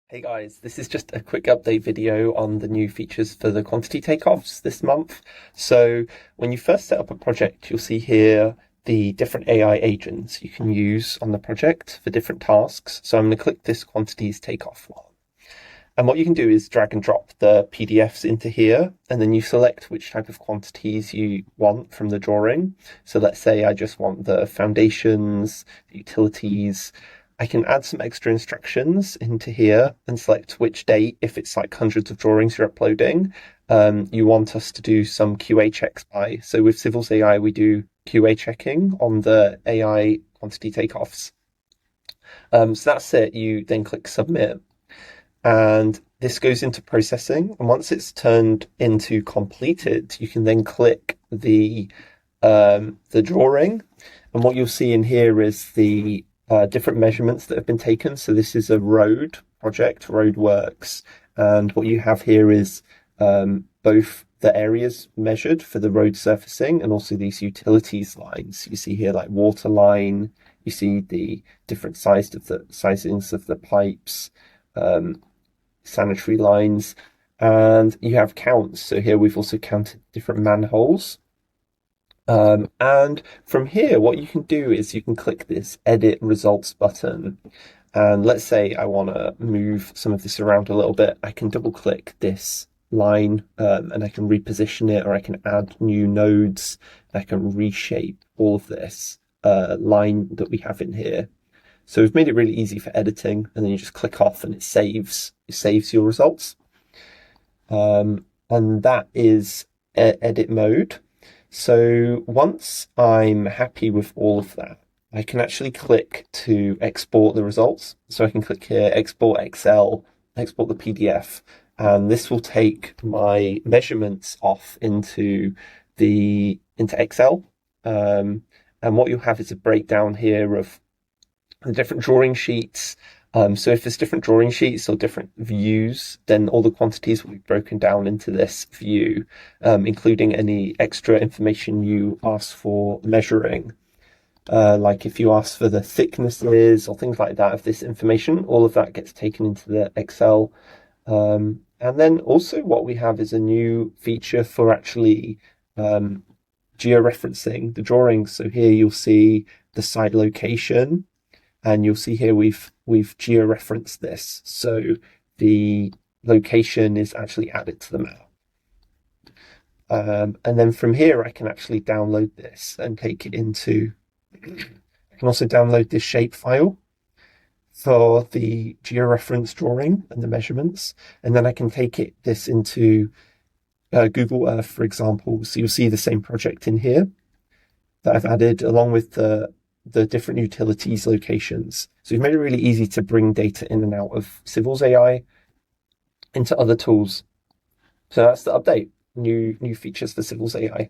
Hey guys, this is just a quick update video on the new features for the quantity takeoffs this month. So when you first set up a project, you'll see here the different AI agents you can use on the project for different tasks. So I'm going to click this quantities takeoff one. And what you can do is drag and drop the PDFs into here, and then you select which type of quantities you want from the drawing. So let's say I just want the foundations, the utilities. I can add some extra instructions into here and select which date, if it's like hundreds of drawings you're uploading, you want us to do some QA checks by. So with Civils.ai, we do QA checking on the AI quantity takeoffs. So that's it. You then click submit, and this goes into processing. And once it's turned into completed, you can then click the drawing. And what you'll see in here is the different measurements that have been taken. So this is a road project, Roadworks. And what you have here is both the areas measured for the road surfacing and also these utilities lines. You see here like water line, you see the different sizings of the pipes, sanitary lines, and you have counts. So here we've also counted different manholes. And from here, what you can do is you can click this edit results button. And let's say I want to move some of this around a little bit. I can double click this line and I can reposition it, or I can add new nodes. I can reshape all of this line that we have in here. So we've made it really easy for editing, and then you just click off and it saves your results. And that is edit mode. So once I'm happy with all of that, I can actually click to export the results. So I can click here, export Excel, export the PDF, and this will take my measurements off into Excel. And what you'll have is a breakdown here of the different drawing sheets. So if there's different drawing sheets or different views, then all the quantities will be broken down into this view, including any extra information you ask for measuring. Like if you ask for the thicknesses or things like that of this information, all of that gets taken into the Excel. And then also what we have is a new feature for actually georeferencing the drawings. So here you'll see the site location, and you'll see here we've georeferenced this. So the location is actually added to the map. And then from here, I can actually download this and take it into, I can also download this shape file for the georeference drawing and the measurements. And then I can take this into Google Earth, for example. So you'll see the same project in here that I've added along with the different utilities locations. So we've made it really easy to bring data in and out of Civils.ai into other tools. So that's the update, new features for Civils.ai.